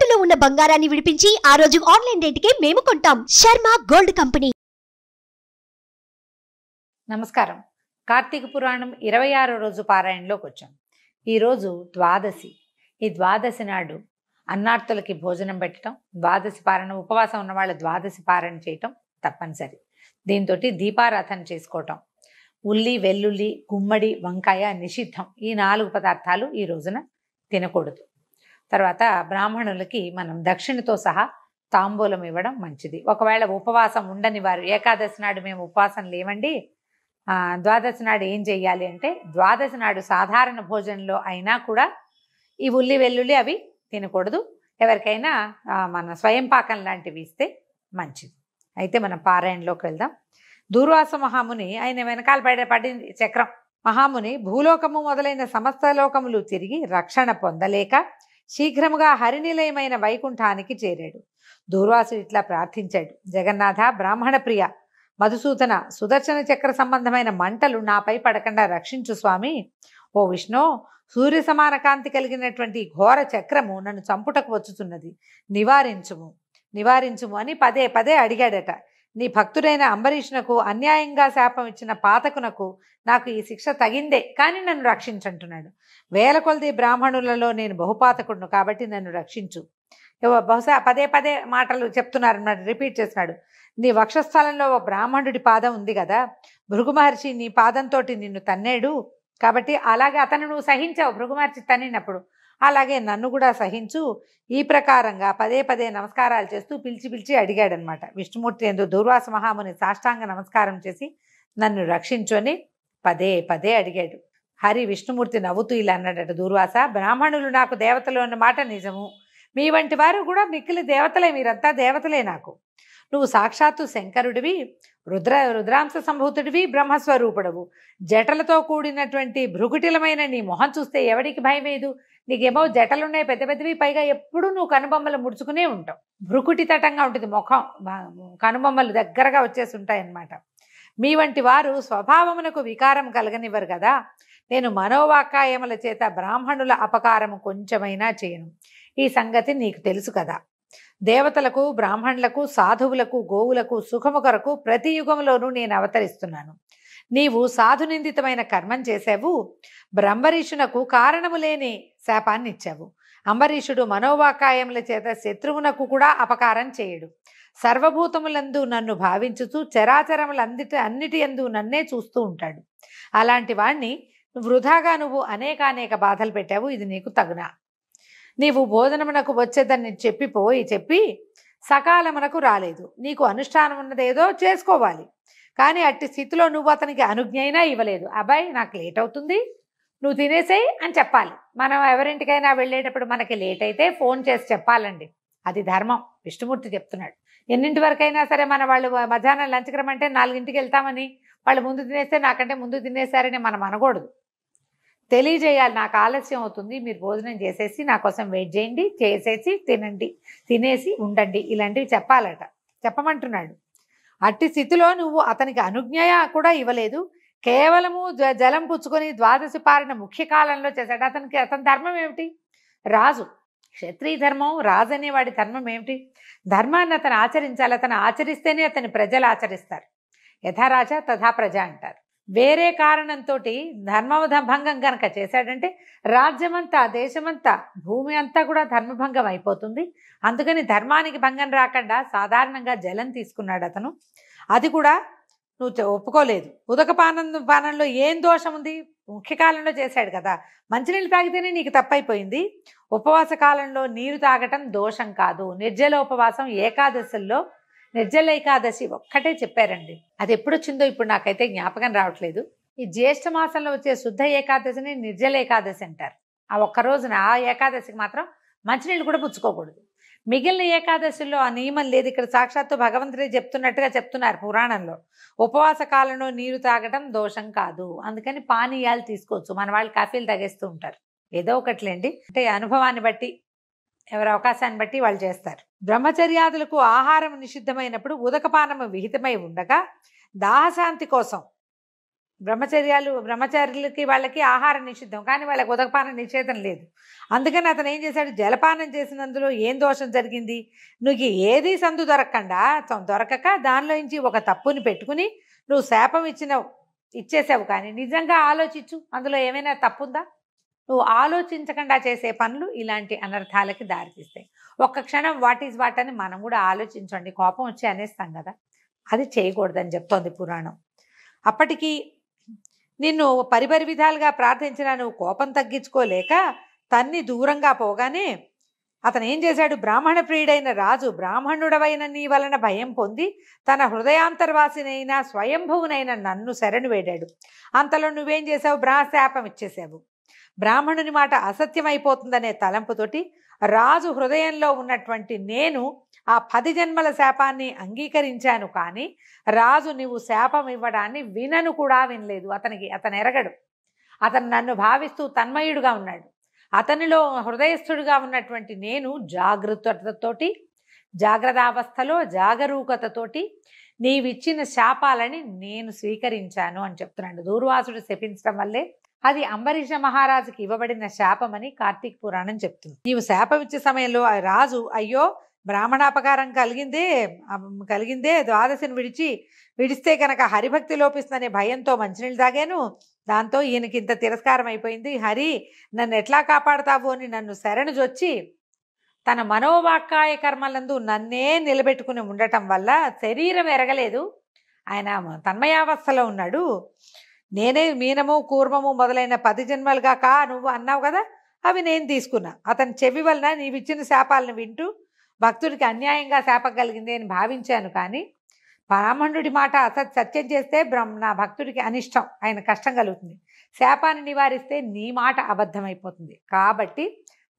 తాకట్టులో ఉన్న బంగారాన్ని విడిపించి ఆ రోజు ఆన్లైన్ రేటుకే మేము కొంటాం. Sharma gold company. నమస్కారం. కార్తీక పురాణం 26వ రోజు పారాయణలోకి వచ్చాం. ఈరోజు ద్వాదశి. ఈ ద్వాదశి నాడు అన్నార్తులకి భోజనం పెట్టడం, ద్వాదశి పారాయణ ఉపవాసం ఉన్న వాళ్ళు ద్వాదశి పారాయణ చేయటం తప్పనిసరి. దీంతో దీపారాధన చేసుకోవటం, ఉల్లి, వెల్లుల్లి, గుమ్మడి, వంకాయ నిషిద్ధం. ఈ 4 పదార్థాలు ఈ రోజున తినకూడదు. తర్వాత బ్రాహ్మణులకి మనం దక్షిణతో సహా తాంబూలం ఇవ్వడం మంచిది. ఒకవేళ ఉపవాసం ఉండని వారు, ఏకాదశి నాడు మేము ఉపవాసం లేవండి, ద్వాదశి నాడు ఏం చెయ్యాలి అంటే, ద్వాదశి నాడు సాధారణ భోజనంలో అయినా కూడా ఈ ఉల్లి, వెల్లుల్లి అవి తినకూడదు. ఎవరికైనా మన స్వయం పాకం లాంటివి ఇస్తే మంచిది. అయితే మనం పారాయణలోకి వెళ్దాం. దూర్వాస మహాముని, ఆయన వెనకాల పడింది చక్రం. మహాముని భూలోకము మొదలైన సమస్త లోకములు తిరిగి రక్షణ పొందలేక శీఘ్రముగా హరినిలయమైన వైకుంఠానికి చేరాడు. దూర్వాసుడు ఇట్లా ప్రార్థించాడు: జగన్నాథ, బ్రాహ్మణ ప్రియ, మధుసూదన, సుదర్శన చక్ర సంబంధమైన మంటలు నాపై పడకుండా రక్షించు స్వామి. ఓ విష్ణు, సూర్య సమాన కాంతి కలిగినటువంటి ఘోర చక్రము నన్ను చంపుటకు వచ్చుతున్నది, నివారించుము నివారించుము అని పదే పదే అడిగాడట. నీ భక్తుడైన అంబరీషునకు అన్యాయంగా శాపం ఇచ్చిన పాతకునకు నాకు ఈ శిక్ష తగిందే, కానీ నన్ను రక్షించంటున్నాడు. వేల కొలది బ్రాహ్మణులలో నేను బహుపాతకుడును, కాబట్టి నన్ను రక్షించు. బహుశా పదే పదే మాటలు చెప్తున్నారు అన్నమాట, రిపీట్ చేస్తున్నాడు. నీ వక్షస్థలంలో ఓ బ్రాహ్మణుడి పాదం ఉంది కదా, భృగు మహర్షి నీ పాదంతో నిన్ను తన్నేడు, కాబట్టి అలాగే అతను నువ్వు సహించావు భృగు మహర్షి తన్నినప్పుడు, అలాగే నన్ను కూడా సహించు. ఈ ప్రకారంగా పదే పదే నమస్కారాలు చేస్తూ పిలిచి పిలిచి అడిగాడనమాట. విష్ణుమూర్తి ఎందు దూర్వాస మహాముని సాష్టాంగ నమస్కారం చేసి నన్ను రక్షించు అని పదే పదే అడిగాడు. హరి విష్ణుమూర్తి నవ్వుతూ ఇలా అన్నాడట: దూర్వాస, బ్రాహ్మణులు నాకు దేవతలు అన్న మాట నిజము. మీ వంటి వారు కూడా మిక్కిలి దేవతలే, మీరంతా దేవతలే నాకు. నువ్వు సాక్షాత్తు శంకరుడివి, రుద్రాంశ సంభూతుడివి, బ్రహ్మస్వరూపుడవు. జటలతో కూడినటువంటి భృగుటిలమైన నీ మొహం చూస్తే ఎవడికి భయమేదు? నీకేమో జటలున్నాయి పెద్ద పెద్దవి, పైగా ఎప్పుడు నువ్వు కనుబొమ్మలు ముడుచుకునే ఉంటావు. భృకుటి తటంగా ఉంటుంది ముఖం, కనుబొమ్మలు దగ్గరగా వచ్చేసి ఉంటాయన్నమాట. మీ వంటి వారు స్వభావమునకు వికారం కలగనివ్వరు కదా. నేను మనోవాకాయముల చేత బ్రాహ్మణుల అపకారము కొంచెమైనా చేయను. ఈ సంగతి నీకు తెలుసు కదా. దేవతలకు, బ్రాహ్మణులకు, సాధువులకు, గోవులకు సుఖము కొరకు ప్రతి యుగంలోనూ నేను అవతరిస్తున్నాను. నీవు సాధునిందితమైన కర్మం చేశావు. బ్రహ్మరీషునకు కారణము లేని శాపాన్ని ఇచ్చావు. అంబరీషుడు మనోవాకాయముల చేత శత్రువునకు కూడా అపకారం చేయడు. సర్వభూతములందు నన్ను భావించుతూ అన్నిటి యందు నన్నే చూస్తూ ఉంటాడు. అలాంటి వాణ్ణి వృధాగా నువ్వు అనేక బాధలు పెట్టావు. ఇది నీకు తగునా? నీవు భోజనమునకు వచ్చేదని చెప్పి సకాలమునకు రాలేదు. నీకు అనుష్ఠానం ఉన్నదేదో చేసుకోవాలి, కానీ అట్టి స్థితిలో నువ్వు అతనికి అనుజ్ఞ అయినా ఇవ్వలేదు. అబ్బాయి, నాకు లేట్ అవుతుంది, నువ్వు తినేసేయి అని చెప్పాలి. మనం ఎవరింటికైనా వెళ్ళేటప్పుడు మనకి లేట్ అయితే ఫోన్ చేసి చెప్పాలండి, అది ధర్మం. విష్ణుమూర్తి చెప్తున్నాడు. ఎన్నింటి వరకైనా సరే మన వాళ్ళు మధ్యాహ్నం లంచ్కి రమ్మంటే 4ంటికి వెళ్తామని వాళ్ళు ముందు తినేస్తే నాకంటే ముందు తినేసారని మనం అనకూడదు. తెలియజేయాలి, నాకు ఆలస్యం అవుతుంది, మీరు భోజనం చేసేసి నా కోసం వెయిట్ చేయండి, చేసేసి తినండి, తినేసి ఉండండి, ఇలాంటివి చెప్పాలట, చెప్పమంటున్నాడు. అట్టి స్థితిలో నువ్వు అతనికి అనుజ్ఞ కూడా ఇవ్వలేదు. కేవలము జలం పుచ్చుకొని ద్వాదశి పారణ ముఖ్య కాలంలో చేశాడు. అతని ధర్మం ఏమిటి? రాజు, క్షత్రియ ధర్మం, రాజు అనేవాడి ధర్మం ఏమిటి? ధర్మాన్ని అతను ఆచరించాలి. అతను ఆచరిస్తేనే అతని ప్రజలు ఆచరిస్తారు. యథారాజా తథా ప్రజ అంటారు. వేరే కారణంతో ధర్మభంగం కనుక చేశాడంటే రాజ్యమంతా, దేశమంతా, భూమి అంతా కూడా ధర్మభంగం అయిపోతుంది. అందుకని ధర్మానికి భంగం రాకుండా సాధారణంగా జలం తీసుకున్నాడు అతను. అది కూడా నువ్వు ఒప్పుకోలేదు. పానంలో ఏం దోషం ఉంది? ముఖ్య కాలంలో చేశాడు కదా. మంచినీళ్ళు తాగితేనే నీకు తప్పైపోయింది. ఉపవాస కాలంలో నీరు తాగటం దోషం కాదు. నిర్జల ఉపవాసం ఏకాదశుల్లో నిర్జల ఏకాదశి ఒక్కటే చెప్పారండి. అది ఎప్పుడు వచ్చిందో ఇప్పుడు నాకైతే జ్ఞాపకం రావట్లేదు. ఈ జ్యేష్ఠ మాసంలో వచ్చే శుద్ధ ఏకాదశిని నిర్జల ఏకాదశి అంటారు. ఆ ఒక్క రోజున ఆ ఏకాదశికి మాత్రం మంచినీళ్ళు కూడా పుచ్చుకోకూడదు. మిగిలిన ఏకాదశుల్లో ఆ నియమం లేదు. ఇక్కడ సాక్షాత్తు భగవంతుడే చెప్తున్నట్టుగా చెప్తున్నారు పురాణంలో. ఉపవాస కాలంలో నీరు తాగటం దోషం కాదు, అందుకని పానీయాలు తీసుకోవచ్చు. మన వాళ్ళు కాఫీలు తాగేస్తూ ఉంటారు. ఏదో ఒకట్లేండి, అంటే అనుభవాన్ని బట్టి, ఎవరి అవకాశాన్ని బట్టి వాళ్ళు చేస్తారు. బ్రహ్మచర్యాదులకు ఆహారం నిషిద్ధమైనప్పుడు ఉదకపానము విహితమై ఉండగా దాహశాంతి కోసం బ్రహ్మచారులకి వాళ్ళకి ఆహారం నిషిద్ధం, కానీ వాళ్ళకి ఉదకపానం నిషేధం లేదు. అందుకని అతను ఏం చేశాడు, జలపానం చేసినందులో ఏం దోషం జరిగింది, నువ్వు ఏది సందు దొరకక దానిలోంచి ఒక తప్పుని పెట్టుకుని నువ్వు శాపం ఇచ్చేసావు. కానీ నిజంగా ఆలోచించు, అందులో ఏమైనా తప్పుందా? నువ్వు ఆలోచించకుండా చేసే పనులు ఇలాంటి అనర్థాలకి దారితీస్తాయి. ఒక్క క్షణం వాట్ ఈజ్ వాట్ అని మనం కూడా ఆలోచించండి. కోపం వచ్చి అనేస్తాం కదా, అది చేయకూడదని చెప్తోంది పురాణం. అప్పటికి నిన్ను పరిపరి విధాలుగా ప్రార్థించినా నువ్వు కోపం తగ్గించుకోలేక తన్ని దూరంగా పోగానే అతను ఏం చేశాడు, బ్రాహ్మణ ప్రియుడైన రాజు బ్రాహ్మణుడవైన నీ వలన భయం పొంది తన హృదయాంతర్వాసినైన స్వయంభువునైన నన్ను శరణు వేడాడు. అంతలో నువ్వేం చేసావు, శాపం ఇచ్చేసావు. బ్రాహ్మణుని మాట అసత్యమైపోతుందనే తలంపుతోటి రాజు హృదయంలో ఉన్నటువంటి నేను ఆ 10 జన్మల శాపాన్ని అంగీకరించాను. కానీ రాజు నీవు శాపం ఇవ్వడాన్ని వినను కూడా వినలేదు. అతను ఎరగడు. అతను నన్ను భావిస్తూ తన్మయుడుగా ఉన్నాడు. అతనిలో హృదయస్థుడుగా ఉన్నటువంటి నేను జాగ్రత్తావస్థలో జాగరూకతతోటి నీవిచ్చిన శాపాలని నేను స్వీకరించాను అని చెప్తున్నాడు. దూర్వాసుడు శపించడం వల్లే అది అంబరీష మహారాజుకి ఇవ్వబడిన శాపమని కార్తీక పురాణం చెప్తుంది. నీవు శాపం ఇచ్చే సమయంలో ఆ రాజు అయ్యో బ్రాహ్మణాపకారం కలిగిందే ద్వాదశిని విడిస్తే కనుక హరిభక్తి లోపిస్తుందనే భయంతో మంచినీళ్ళు తాగాను. దాంతో ఈయనకి ఇంత తిరస్కారం అయిపోయింది. హరి నన్ను ఎట్లా కాపాడుతావు అని నన్ను శరణుజొచ్చి తన మనోవాక్కాయ కర్మలందు నన్నే నిలబెట్టుకుని ఉండటం వల్ల శరీరం ఎరగలేదు, ఆయన తన్మయావస్థలో ఉన్నాడు. నేనే మీనము కూర్మము మొదలైన 10 జన్మలుగా నువ్వు అన్నావు కదా, అవి నేను తీసుకున్నా. అతని చెవి వలన నీవిచ్చిన శాపాలను వింటూ భక్తుడికి అన్యాయంగా శాపం కలిగింది అని భావించాను. కానీ బ్రాహ్మణుడి మాట సత్యం చేస్తే నా భక్తుడికి అనిష్టం, ఆయన కష్టం కలుగుతుంది. శాపాన్ని నివారిస్తే నీ మాట అబద్ధమైపోతుంది. కాబట్టి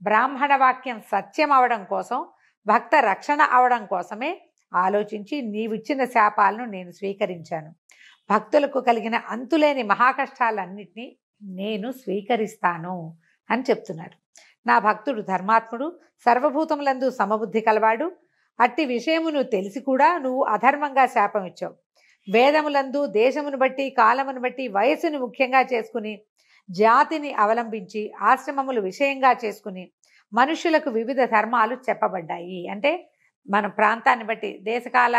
బ్రాహ్మణ వాక్యం సత్యం అవడం కోసం, భక్త రక్షణ అవడం కోసమే ఆలోచించి నీవిచ్చిన శాపాలను నేను స్వీకరించాను. భక్తులకు కలిగిన అంతులేని మహాకష్టాలన్నిటినీ నేను స్వీకరిస్తాను అని చెప్తున్నారు. నా భక్తుడు ధర్మాత్ముడు, సర్వభూతములందు సమబుద్ధి కలవాడు. అట్టి విషయమును తెలిసి కూడా నువ్వు అధర్మంగా శాపం ఇచ్చావు. వేదములందు దేశమును బట్టి కాలమును బట్టి వయసును ముఖ్యంగా చేసుకుని జాతిని అవలంబించి ఆశ్రమములు విషయంగా చేసుకుని మనుషులకు వివిధ ధర్మాలు చెప్పబడ్డాయి. అంటే మన ప్రాంతాన్ని బట్టి దేశకాల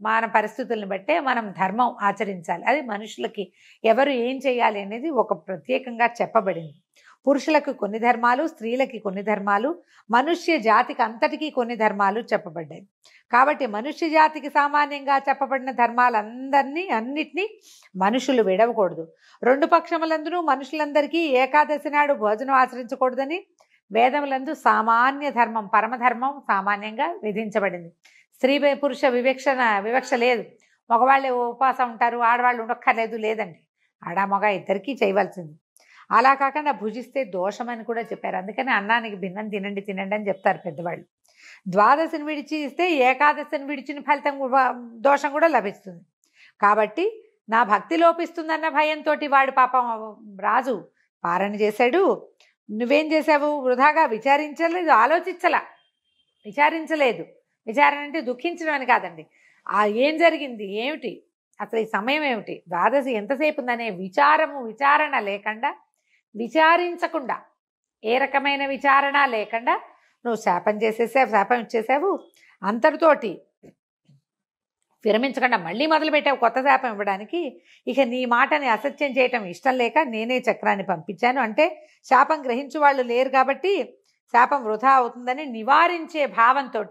మన పరిస్థితులను బట్టే మనం ధర్మం ఆచరించాలి. అది మనుషులకి ఎవరు ఏం చేయాలి అనేది ఒక ప్రత్యేకంగా చెప్పబడింది. పురుషులకు కొన్ని ధర్మాలు, స్త్రీలకి కొన్ని ధర్మాలు, మనుష్య జాతికి అంతటికీ కొన్ని ధర్మాలు చెప్పబడ్డాయి. కాబట్టి మనుష్య జాతికి సామాన్యంగా చెప్పబడిన అన్నిటినీ మనుషులు విడవకూడదు. 2 పక్షములందునూ మనుషులందరికీ ఏకాదశి నాడు భోజనం ఆచరించకూడదని వేదములందు సామాన్య ధర్మం, పరమధర్మం సామాన్యంగా విధించబడింది. స్త్రీ పురుష వివక్ష లేదు. మగవాళ్ళే ఉపవాసం ఉంటారు, ఆడవాళ్ళు ఉండక్కర్లేదు లేదండి. ఆడ మగ ఇద్దరికీ చేయవలసింది. అలా కాకుండా భుజిస్తే దోషమని కూడా చెప్పారు. అందుకని అన్నానికి భిన్నం తినండి అని చెప్తారు పెద్దవాళ్ళు. ద్వాదశిని విడిచి ఇస్తే ఏకాదశిని విడిచిన ఫలితం దోషం కూడా లభిస్తుంది. కాబట్టి నా భక్తి లోపిస్తుందన్న భయంతో వాడు పాపం రాజు పారణ చేశాడు. నువ్వేం చేశావు, వృధాగా విచారించలేదు. విచారణ అంటే దుఃఖించడం అని కాదండి. ఏం జరిగింది, ఏమిటి అసలు ఈ సమయం ఏమిటి, ద్వాదశి ఎంతసేపు ఉందనే విచారణ లేకుండా, విచారించకుండా, ఏ రకమైన విచారణ లేకుండా నువ్వు శాపం ఇచ్చేసావు. అంతటితోటి విరమించకుండా మళ్ళీ మొదలుపెట్టావు కొత్త శాపం ఇవ్వడానికి. ఇక నీ మాటని అసత్యం చేయటం ఇష్టం లేక నేనే చక్రాన్ని పంపించాను. అంటే శాపం గ్రహించు వాళ్ళు లేరు కాబట్టి శాపం వృధా అవుతుందని నివారించే భావంతో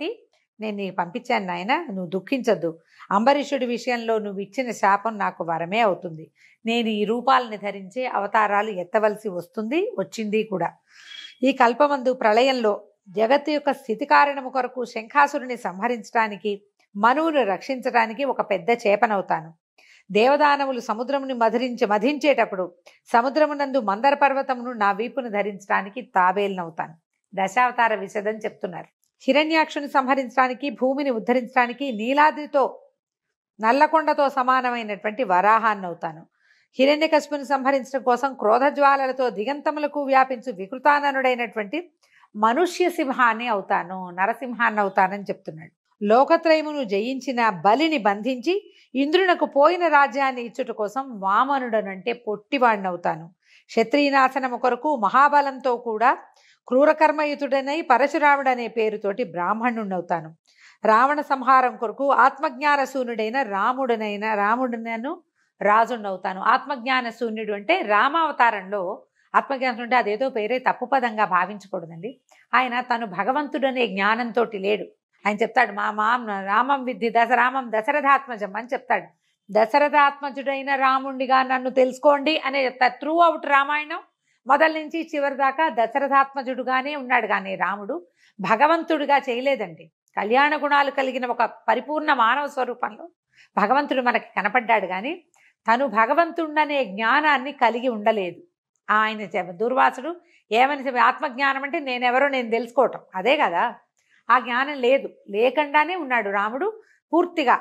నేను నీకు పంపించాను నాయన, నువ్వు దుఃఖించద్దు. అంబరీషుడి విషయంలో నువ్వు ఇచ్చిన శాపం నాకు వరమే అవుతుంది. నేను ఈ రూపాలని ధరించే అవతారాలు ఎత్తవలసి వచ్చింది కూడా. ఈ కల్పమందు ప్రళయంలో జగత్తు యొక్క స్థితి కారణము కొరకు శంఖాసురుని సంహరించడానికి, మనువును రక్షించడానికి ఒక పెద్ద చేపనవుతాను. దేవదానవులు సముద్రముని మధించేటప్పుడు సముద్రమునందు మందర పర్వతమును నా వీపును ధరించడానికి తాబేలునవుతాను. దశావతార విశదం చెప్తున్నారు. హిరణ్యాక్షుని సంహరించడానికి, భూమిని ఉద్ధరించడానికి నీలాద్రితో నల్లకొండతో సమానమైనటువంటి వరాహాన్నవుతాను. హిరణ్యకశిపుని సంహరించడం కోసం క్రోధజ్వాలలతో దిగంతములకు వ్యాపించు వికృతాననుడైనటువంటి మనుష్య సింహాన్ని అవుతాను, నరసింహాన్ని అవుతానని చెప్తున్నాడు. లోకత్రయమును జయించిన బలిని బంధించి ఇంద్రునకు పోయిన రాజ్యాన్ని ఇచ్చుట కోసం వామనుడనంటే పొట్టివాడినవుతాను. క్షత్రియనాశనము కొరకు మహాబలంతో కూడా క్రూరకర్మయుతుడనై పరశురాముడనే పేరుతోటి బ్రాహ్మణుడవుతాను. రావణ సంహారం కొరకు ఆత్మజ్ఞాన శూన్యుడైన రాముడనను రాజుండవుతాను. ఆత్మజ్ఞాన శూన్యుడు అంటే రామావతారంలో ఆత్మజ్ఞానం అంటే అదేదో పేరే తప్పు పదంగా భావించకూడదండి. ఆయన తను భగవంతుడనే జ్ఞానంతో లేడు. ఆయన చెప్తాడు రామం విద్ధి రామం దశరథాత్మజం అని చెప్తాడు. దశరథాత్మజుడైన రాముడిగా నన్ను తెలుసుకోండి అనే చెప్తారు. త్రూ అవుట్ రామాయణం మొదల నుంచి చివరి దాకా దశరథాత్మజుడుగానే ఉన్నాడు, కానీ రాముడు భగవంతుడిగా చేయలేదండి. కళ్యాణ గుణాలు కలిగిన ఒక పరిపూర్ణ మానవ స్వరూపంలో భగవంతుడు మనకి కనపడ్డాడు, కానీ తను భగవంతుడనే జ్ఞానాన్ని కలిగి ఉండలేదు. ఆయన దుర్వాసుడు ఏమని ఆత్మజ్ఞానం అంటే నేను తెలుసుకోవటం, అదే కదా. ఆ జ్ఞానం లేకుండానే ఉన్నాడు రాముడు. పూర్తిగా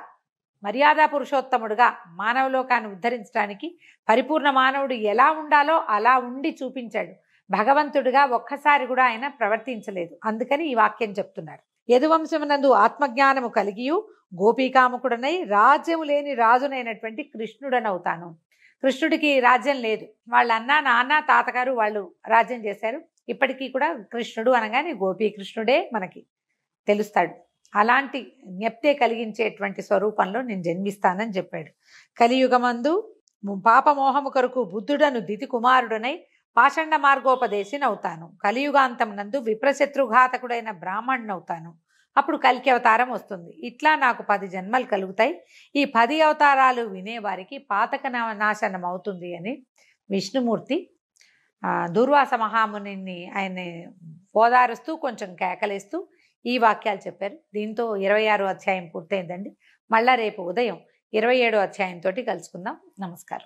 మర్యాద పురుషోత్తముడుగా మానవలోకాన్ని ఉద్ధరించడానికి పరిపూర్ణ మానవుడు ఎలా ఉండాలో అలా ఉండి చూపించాడు. భగవంతుడిగా ఒక్కసారి కూడా ఆయన ప్రవర్తించలేదు. అందుకని ఈ వాక్యం చెప్తున్నారు. యదువంశమునందు ఆత్మజ్ఞానము కలిగియు గోపీకాముకుడనై రాజ్యము లేని రాజునైనటువంటి కృష్ణుడనవుతాను. కృష్ణుడికి రాజ్యం లేదు. వాళ్ళ అన్న నాన్న తాతగారు వాళ్ళు రాజ్యం చేశారు. ఇప్పటికీ కూడా కృష్ణుడు అనగానే గోపీకృష్ణుడే మనకి తెలుస్తాడు. అలాంటి జ్ఞప్తే కలిగించేటువంటి స్వరూపంలో నేను జన్మిస్తానని చెప్పాడు. కలియుగమందు పాపమోహము కొరకు బుద్ధుడను దితి కుమారుడనై పాషండ మార్గోపదేశినవుతాను. కలియుగాంతం నందు విప్రశత్రుఘాతకుడైన బ్రాహ్మణునవుతాను. అప్పుడు కల్కి అవతారం వస్తుంది. ఇట్లా నాకు 10 జన్మలు కలుగుతాయి. ఈ 10 అవతారాలు వినేవారికి పాతక నాశనం అవుతుంది అని విష్ణుమూర్తి దుర్వాస మహామునిని ఆయన్ని ఓదారుస్తూ కొంచెం కేకలేస్తూ ఈ వాక్యాలు చెప్పారు. దీంతో 26వ అధ్యాయం పూర్తయిందండి. మళ్ళా రేపు ఉదయం 27వ అధ్యాయంతో కలుసుకుందాం. నమస్కారం.